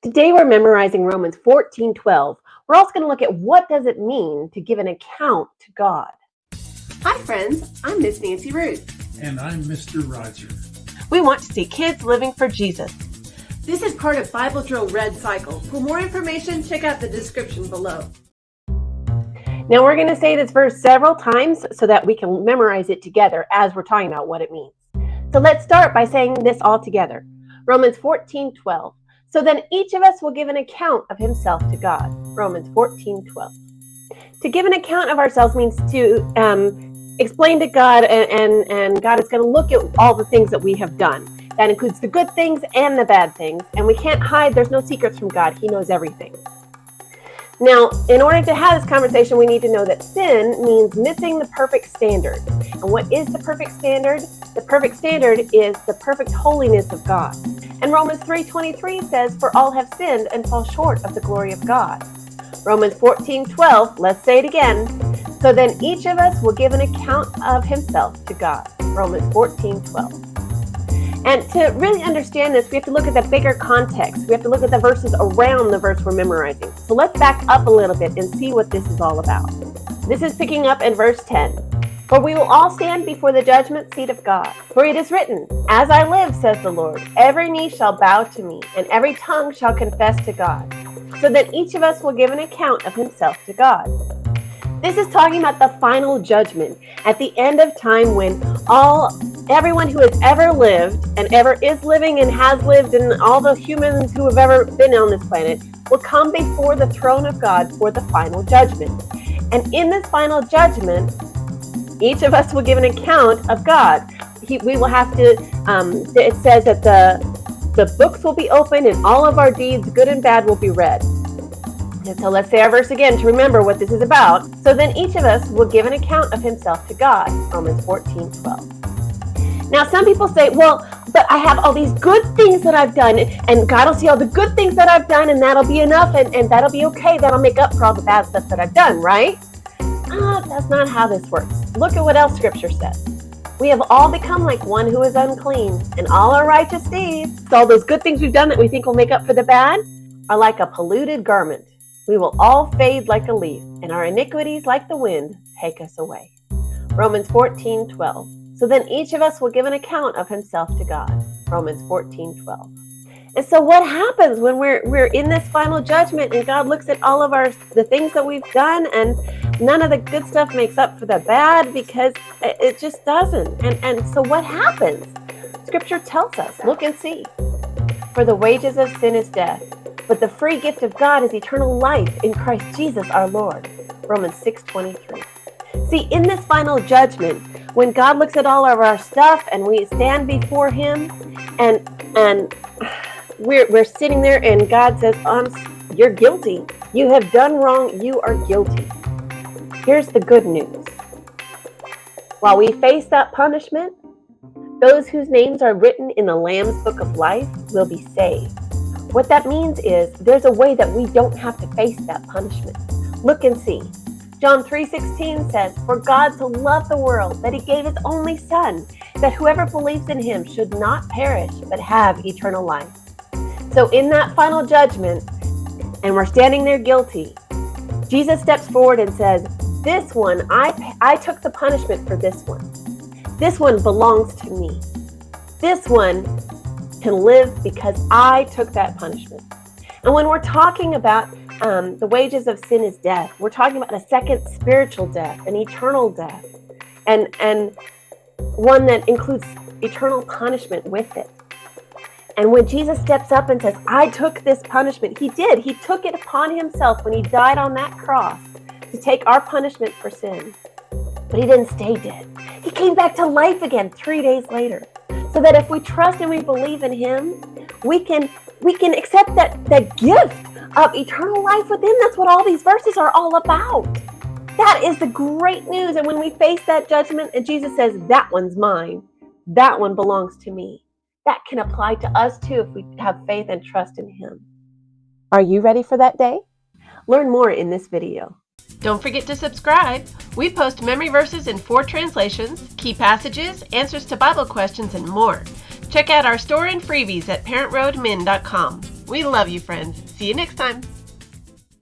Today we're memorizing Romans 14:12. We're also going to look at what does it mean to give an account to God. Hi friends, I'm Miss Nancy Ruth. And I'm Mr. Roger. We want to see kids living for Jesus. This is part of Bible Drill Red Cycle. For more information, check out the description below. Now we're going to say this verse several times so that we can memorize it together as we're talking about what it means. So let's start by saying this all together. Romans 14:12. So then each of us will give an account of himself to God. Romans 14:12. To give an account of ourselves means to explain to God, and God is going to look at all the things that we have done. That includes the good things and the bad things. And we can't hide. There's no secrets from God. He knows everything. Now, in order to have this conversation, we need to know that sin means missing the perfect standard. And what is the perfect standard? The perfect standard is the perfect holiness of God. And Romans 3:23 says, "For all have sinned and fall short of the glory of God." Romans 14:12, let's say it again. So then each of us will give an account of himself to God. Romans 14:12. And to really understand this, we have to look at the bigger context. We have to look at the verses around the verse we're memorizing. So let's back up a little bit and see what this is all about. This is picking up in verse 10. "For we will all stand before the judgment seat of God. For it is written, 'As I live, says the Lord, every knee shall bow to me, and every tongue shall confess to God.' So that each of us will give an account of himself to God." This is talking about the final judgment at the end of time when everyone who has ever lived and ever is living and has lived and all the humans who have ever been on this planet will come before the throne of God for the final judgment. And in this final judgment, each of us will give an account of God. We will have to, it says that the books will be opened and all of our deeds, good and bad, will be read. And so let's say our verse again to remember what this is about. So then each of us will give an account of himself to God. Romans 14:12. Now some people say, well, but I have all these good things that I've done, and God will see all the good things that I've done, and that'll be enough, and that'll be okay. That'll make up for all the bad stuff that I've done, right? That's not how this works. Look at what else Scripture says. "We have all become like one who is unclean, and all our righteous deeds," so all those good things we've done that we think will make up for the bad, "are like a polluted garment. We will all fade like a leaf, and our iniquities like the wind take us away." Romans 14:12. So then each of us will give an account of himself to God. Romans 14:12. And so what happens when we're in this final judgment and God looks at all of the things that we've done, and none of the good stuff makes up for the bad because it just doesn't. And so what happens? Scripture tells us, look and see. "For the wages of sin is death, but the free gift of God is eternal life in Christ Jesus our Lord." Romans 6:23. See, in this final judgment, when God looks at all of our stuff and we stand before him and we're sitting there and God says, "You're guilty. You have done wrong. You are guilty." Here's the good news. While we face that punishment, those whose names are written in the Lamb's Book of Life will be saved. What that means is there's a way that we don't have to face that punishment. Look and see. John 3:16 says, "For God so loved the world that he gave his only Son, that whoever believes in him should not perish, but have eternal life." So in that final judgment, and we're standing there guilty, Jesus steps forward and says, "This one, I took the punishment for this one. This one belongs to me. This one can live because I took that punishment." And when we're talking about the wages of sin is death, we're talking about a second spiritual death, an eternal death, and one that includes eternal punishment with it. And when Jesus steps up and says, "I took this punishment," he did. He took it upon himself when he died on that cross to take our punishment for sin. But he didn't stay dead. He came back to life again 3 days later. So that if we trust and we believe in him, we can accept that gift of eternal life with him. That's what all these verses are all about. That is the great news. And when we face that judgment and Jesus says, "That one's mine. That one belongs to me," that can apply to us too if we have faith and trust in him. Are you ready for that day? Learn more in this video. Don't forget to subscribe. We post memory verses in 4 translations, key passages, answers to Bible questions, and more. Check out our store and freebies at parentroadmin.com. We love you, friends. See you next time.